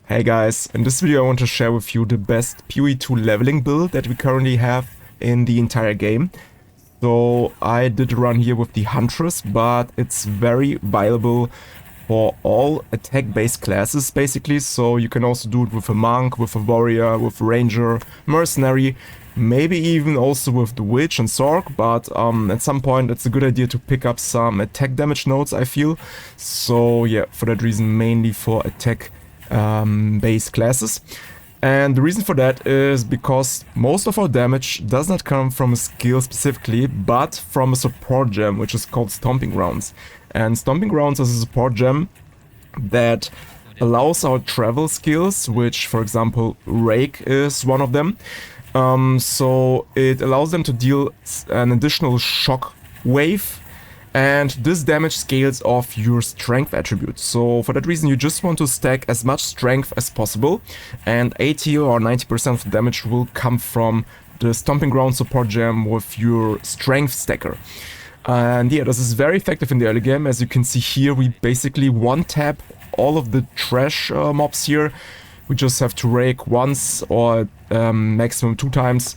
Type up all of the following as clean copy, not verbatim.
Hey guys, in this video I want to share with you the best POE 2 leveling build that we currently have in the entire game. So I did run here with the Huntress, but it's very viable for all attack-based classes basically. So you can also do it with a Monk, with a Warrior, with a Ranger, Mercenary, maybe even also with the Witch and Sorc, but at some point it's a good idea to pick up some attack damage nodes, I feel. So yeah, for that reason, mainly for attack base classes. And the reason for that is because most of our damage does not come from a skill specifically, but from a support gem, which is called Stomping Grounds. And Stomping Grounds is a support gem that allows our travel skills, which for example Rake is one of them. So it allows them to deal an additional shock wave, and this damage scales off your strength attribute. So for that reason you just want to stack as much strength as possible, and 80 or 90% of the damage will come from the Stomping Ground support gem with your strength stacker. And yeah, this is very effective in the early game. As you can see here, we basically one-tap all of the trash mobs here. We just have to rake once or maximum 2 times.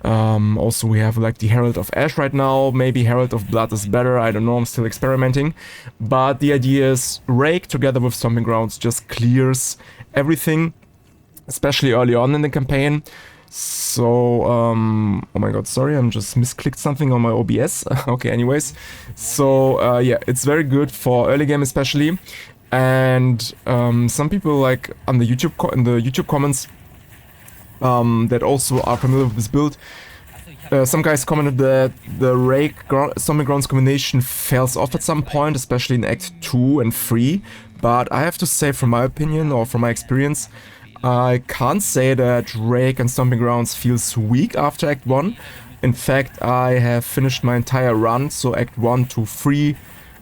Also we have like the Herald of Ash right now, maybe Herald of Blood is better, I don't know, I'm still experimenting. But the idea is Rake together with Stomping Grounds just clears everything, especially early on in the campaign. So, oh my god, sorry, I'm just misclicked something on my OBS. Okay, anyways. So, yeah, it's very good for early game especially. And some people like on the in the YouTube comments that also are familiar with this build, some guys commented that the Rake Stomping Grounds combination fails off at some point, especially in Act 2 and 3. But I have to say, from my opinion or from my experience, I can't say that Rake and Stomping Grounds feels weak after Act 1. In fact, I have finished my entire run, so Act 1 to 3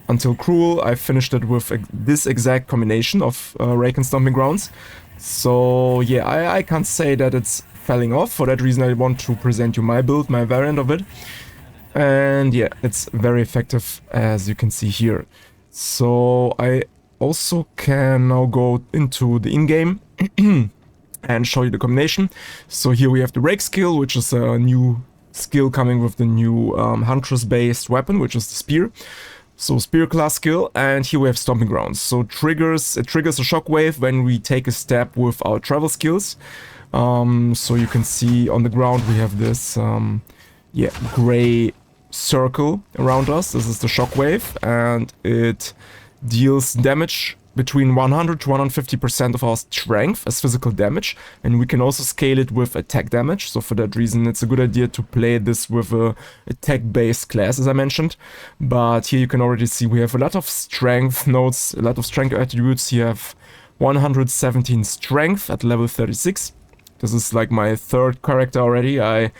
until Cruel, I finished it with this exact combination of Rake and Stomping Grounds. So yeah, I can't say that it's falling off. For that reason I want to present you my build, my variant of it. And yeah, it's very effective as you can see here. So I also can now go into the in-game and show you the combination. So here we have the Rake skill, which is a new skill coming with the new Huntress based weapon, which is the Spear. So Spear class skill, and here we have Stomping Grounds. So it triggers a shockwave when we take a step with our travel skills. So you can see on the ground we have this yeah, gray circle around us. This is the shockwave, and it deals damage between 100 to 150% of our strength as physical damage, and we can also scale it with attack damage. So for that reason it's a good idea to play this with a attack based class, as I mentioned. But here you can already see we have a lot of strength nodes, a lot of strength attributes. You have 117 strength at level 36. This is like my 3rd character already. I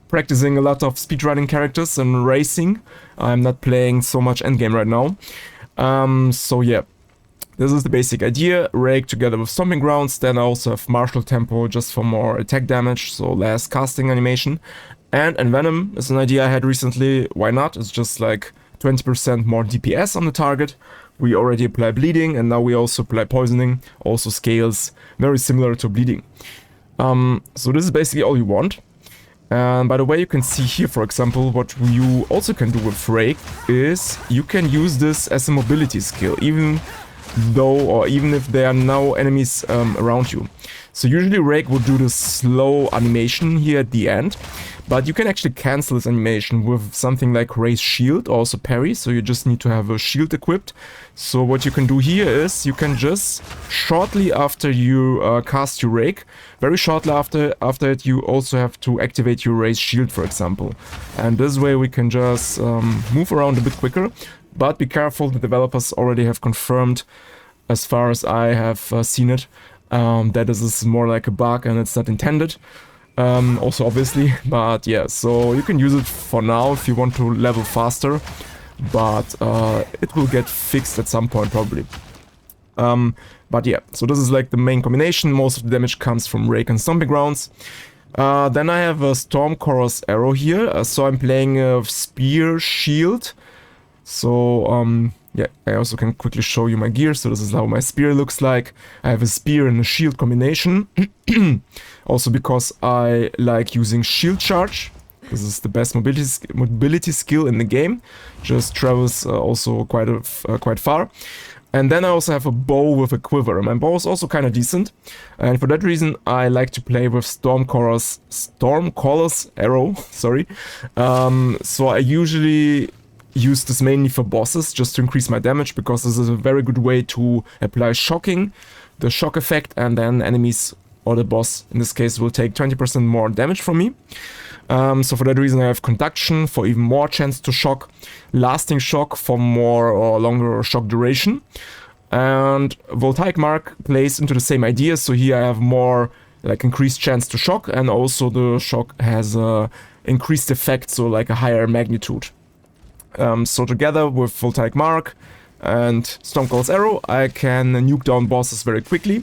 practicing a lot of speedrunning characters and racing. I'm not playing so much endgame right now. So yeah, this is the basic idea. Rake together with Stomping Grounds. Then I also have Martial Tempo just for more attack damage, so less casting animation. And Envenom is an idea I had recently. Why not? It's just like 20% more DPS on the target. We already apply bleeding, and now we also apply poisoning. Also scales very similar to bleeding. So this is basically all you want. And by the way, you can see here, for example, what you also can do with Rake is you can use this as a mobility skill, even if there are no enemies around you. So usually Rake will do this slow animation here at the end, but you can actually cancel this animation with something like Raise Shield or also Parry, so you just need to have a shield equipped. So what you can do here is you can just shortly after you cast your Rake, very shortly after it, you also have to activate your Raise Shield, for example. And this way we can just move around a bit quicker. But be careful, the developers already have confirmed, as far as I have seen it, that this is more like a bug and it's not intended. Also obviously, but yeah, so you can use it for now if you want to level faster, but it will get fixed at some point probably. But yeah, so this is like the main combination. Most of the damage comes from Rake and Stomping Grounds. Then I have a Storm Chorus arrow here, so I'm playing a Spear Shield. So Yeah, I also can quickly show you my gear. So this is how my spear looks like. I have a spear and a shield combination. Also because I like using shield charge. This is the best mobility skill in the game. Just travels also quite far. And then I also have a bow with a quiver. My bow is also kind of decent. And for that reason, I like to play with Stormcaller's arrow. Sorry. So I usually use this mainly for bosses, just to increase my damage, because this is a very good way to apply shocking, the shock effect, and then enemies, or the boss in this case, will take 20% more damage from me. So for that reason I have conduction for even more chance to shock, lasting shock for more or longer shock duration, and voltaic mark plays into the same idea. So here I have more like increased chance to shock, and also the shock has increased effect, so like a higher magnitude. So together with voltaic mark and Stormcaller's arrow, I can nuke down bosses very quickly.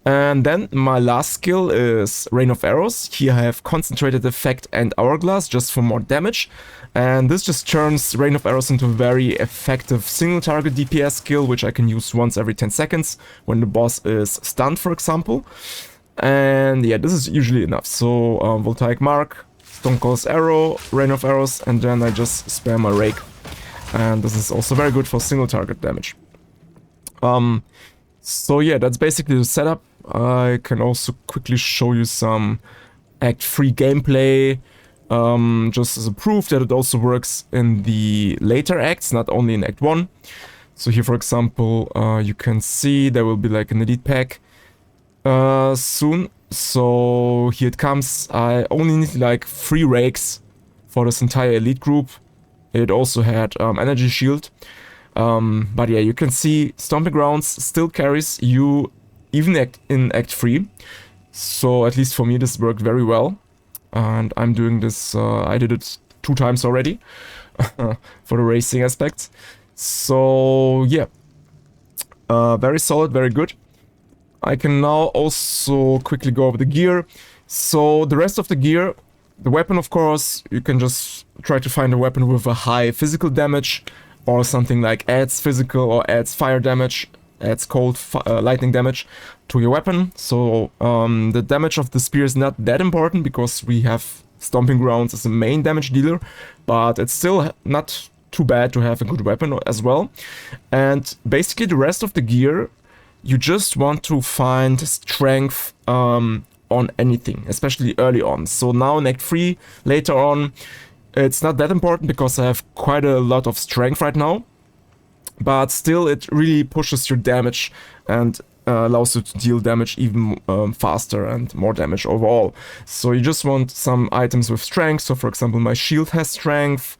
And then my last skill is Rain of Arrows. Here I have Concentrated Effect and Hourglass just for more damage. And this just turns Rain of Arrows into a very effective single target DPS skill, which I can use once every 10 seconds when the boss is stunned, for example. And yeah, this is usually enough. So Voltaic Mark, Stormcaller's arrow, Rain of Arrows, and then I just spam my Rake. And this is also very good for single target damage. So yeah, that's basically the setup. I can also quickly show you some Act 3 gameplay, just as a proof that it also works in the later acts, not only in Act 1. So here, for example, you can see there will be like an elite pack soon. So here it comes. I only need like 3 rakes for this entire elite group. It also had energy shield. But yeah, you can see Stomping Grounds still carries you even in Act 3. So at least for me this worked very well. And I'm doing this, I did it 2 times already for the racing aspects. So yeah, very solid, very good. I can now also quickly go over the gear. So the rest of the gear, the weapon of course, you can just try to find a weapon with a high physical damage, or something like adds physical or adds fire damage, adds cold lightning damage to your weapon. So the damage of the spear is not that important because we have Stomping Grounds as a main damage dealer, but it's still not too bad to have a good weapon as well. And basically the rest of the gear, you just want to find strength on anything, especially early on. So now in Act 3, later on, it's not that important because I have quite a lot of strength right now. But still, it really pushes your damage and allows you to deal damage even faster and more damage overall. So you just want some items with strength. So for example, my shield has strength.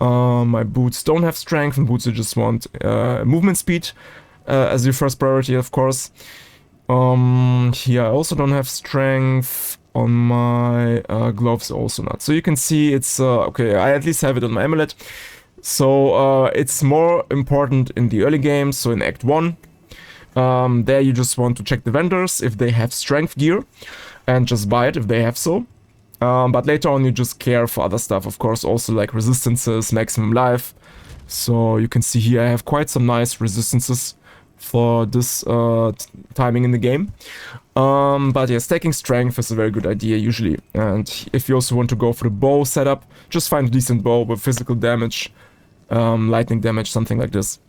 My boots don't have strength. And boots you just want movement speed as your first priority, of course. Here I also don't have strength. On my gloves also not. So you can see it's okay, I at least have it on my amulet. So it's more important in the early game. So in Act 1, there you just want to check the vendors if they have strength gear and just buy it if they have so. But later on you just care for other stuff, of course, also like resistances, maximum life. So you can see here I have quite some nice resistances for this timing in the game. But yeah, stacking strength is a very good idea usually. And if you also want to go for the bow setup, just find a decent bow with physical damage, lightning damage, something like this.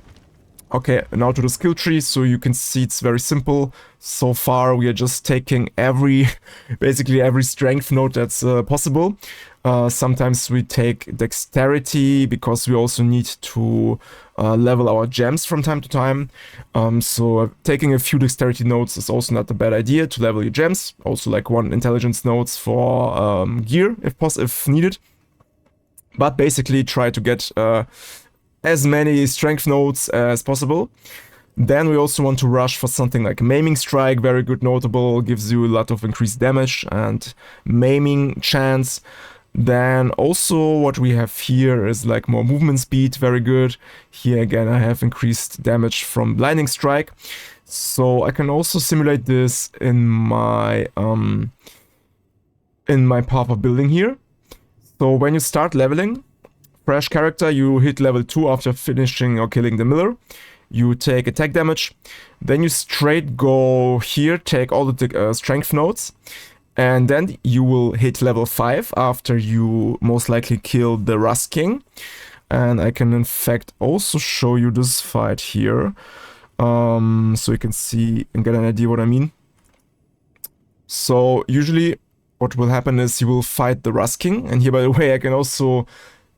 Okay, now to the skill tree. So you can see it's very simple. So far we are just taking basically every strength node that's possible. Sometimes we take dexterity because we also need to level our gems from time to time. So taking a few dexterity nodes is also not a bad idea to level your gems. Also like 1 intelligence nodes for gear if needed. But basically try to get as many strength nodes as possible. Then we also want to rush for something like Maiming Strike, very good, notable, gives you a lot of increased damage and maiming chance. Then also what we have here is like more movement speed, very good. Here again I have increased damage from Blinding Strike. So I can also simulate this in my path of building here. So when you start leveling, fresh character, you hit level 2 after finishing or killing the miller. You take attack damage. Then you straight go here, take all the strength nodes. And then you will hit level 5 after you most likely kill the Rust King. And I can in fact also show you this fight here. So you can see and get an idea what I mean. So usually what will happen is you will fight the Rust King. And here, by the way, I can also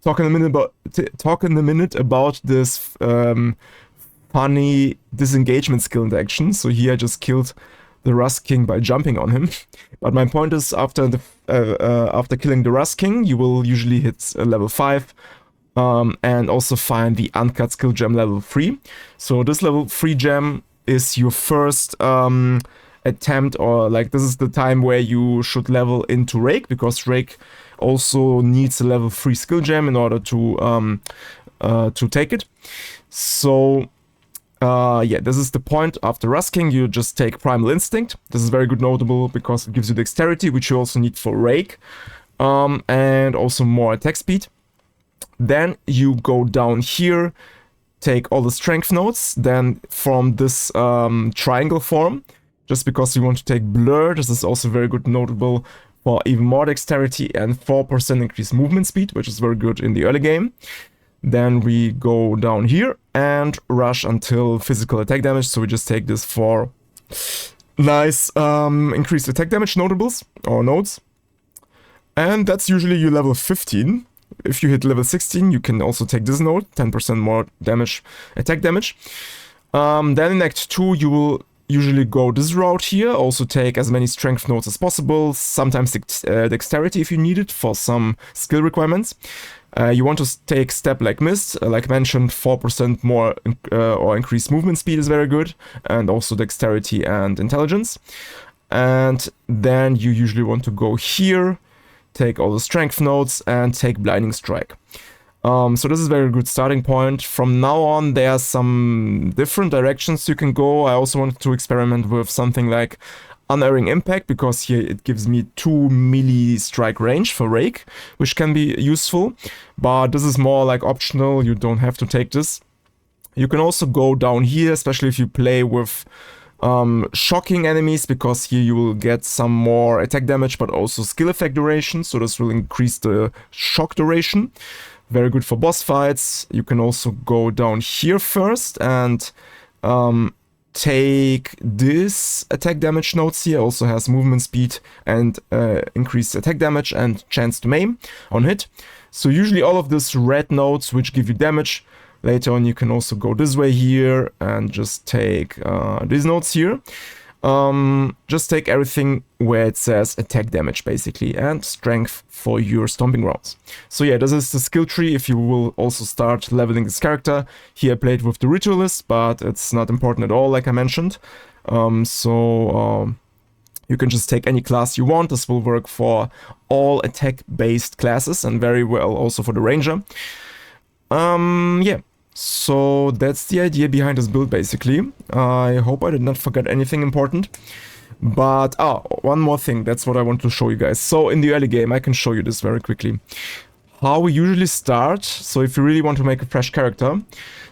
talk in a minute about this funny disengagement skill in action. So here I just killed the Rust King by jumping on him. But my point is, after killing the Rust King, you will usually hit level 5. And also find the uncut skill gem level 3. So this level 3 gem is your first attempt, or like this is the time where you should level into Rake, because Rake also needs a level 3 skill gem in order to take it. So yeah, this is the point. After Rust King, you just take Primal Instinct. This is very good notable because it gives you dexterity, which you also need for Rake, and also more attack speed. Then you go down here, take all the strength nodes, then from this triangle form, just because you want to take blur. This is also very good notable for even more dexterity and 4% increased movement speed, which is very good in the early game. Then we go down here and rush until physical attack damage, so we just take this for nice increased attack damage notables or nodes. And that's usually your level 15. If you hit level 16, you can also take this node, 10% more damage, attack damage. Then in Act 2, you will usually go this route here, also take as many strength nodes as possible, sometimes dexterity if you need it for some skill requirements. You want to take Step Like Mist, like mentioned, 4% more or increased movement speed is very good, and also dexterity and intelligence. And then you usually want to go here, take all the strength nodes, and take Blinding Strike. So this is a very good starting point. From now on, there are some different directions you can go. I also wanted to experiment with something like Unerring Impact, because here it gives me 2 melee strike range for Rake, which can be useful. But this is more like optional, you don't have to take this. You can also go down here, especially if you play with shocking enemies, because here you will get some more attack damage but also skill effect duration, so this will increase the shock duration. Very good for boss fights. You can also go down here first and take this attack damage nodes here. Also has movement speed and increased attack damage and chance to maim on hit. So usually all of these red nodes which give you damage. Later on you can also go this way here and just take these nodes here. Just take everything where it says attack damage basically, and strength for your stomping grounds. So yeah, this is the skill tree if you will also start leveling this character. Here I played with the Ritualist, but it's not important at all like I mentioned. You can just take any class you want. This will work for all attack based classes and very well also for the Ranger. Yeah, so that's the idea behind this build basically. I hope I did not forget anything important. But, one more thing, that's what I want to show you guys. So in the early game, I can show you this very quickly. How we usually start, so if you really want to make a fresh character.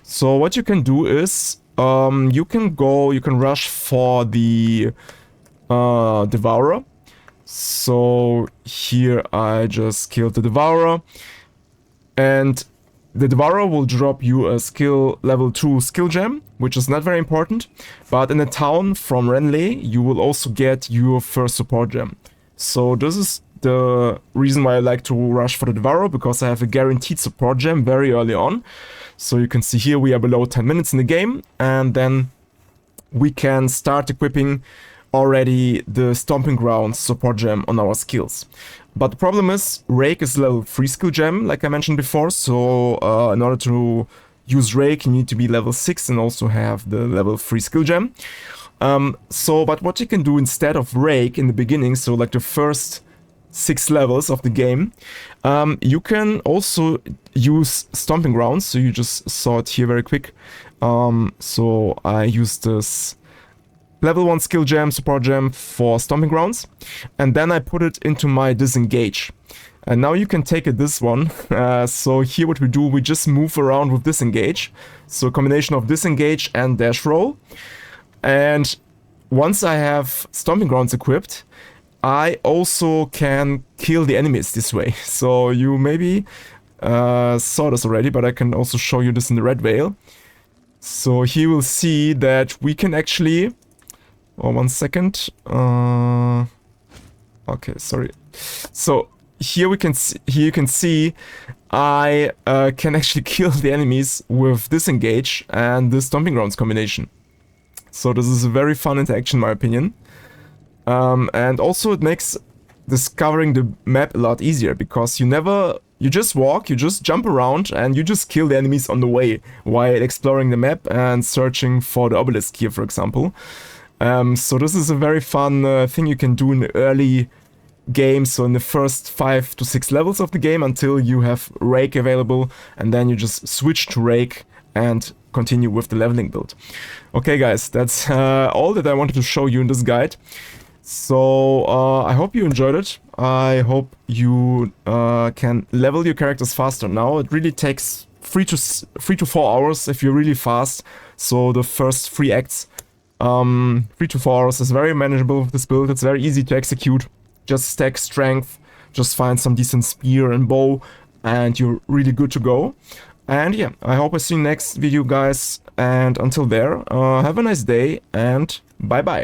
So what you can do is, you can rush for the Devourer. So here I just killed the Devourer. And the Devourer will drop you a skill level 2 skill gem, which is not very important. But in the town from Renly, you will also get your first support gem. So this is the reason why I like to rush for the Devourer, because I have a guaranteed support gem very early on. So you can see here we are below 10 minutes in the game, and then we can start equipping already the Stomping Grounds support gem on our skills. But the problem is, Rake is level 3 skill gem, like I mentioned before, so in order to use Rake, you need to be level 6 and also have the level 3 skill gem. But what you can do instead of Rake in the beginning, so like the first 6 levels of the game, you can also use Stomping Grounds, so you just saw it here very quick. So I used this level 1 skill gem, support gem for Stomping Grounds, and then I put it into my Disengage. And now you can take it this one. So here what we do, we just move around with disengage. So a combination of disengage and dash roll. And once I have stomping grounds equipped, I also can kill the enemies this way. So you maybe saw this already, but I can also show you this in the red veil. So here we'll see that we can actually... Oh, 1 second. Okay, sorry. So here we can see, here you can see I can actually kill the enemies with disengage and the stomping grounds combination. So this is a very fun interaction in my opinion. And also it makes discovering the map a lot easier, because you just walk, you just jump around, and you just kill the enemies on the way while exploring the map and searching for the obelisk here, for example. So this is a very fun thing you can do in the early game, so in the first 5 to 6 levels of the game until you have Rake available, and then you just switch to Rake and continue with the leveling build. Okay guys, that's all that I wanted to show you in this guide. So I hope you enjoyed it. I hope you can level your characters faster now. It really takes 3 to 4 hours if you're really fast. So the first 3 acts, 3 to 4 hours is very manageable with this build. It's very easy to execute. Just stack strength, just find some decent spear and bow, and you're really good to go. And yeah, I hope I see you next video guys, and until there, have a nice day and bye bye.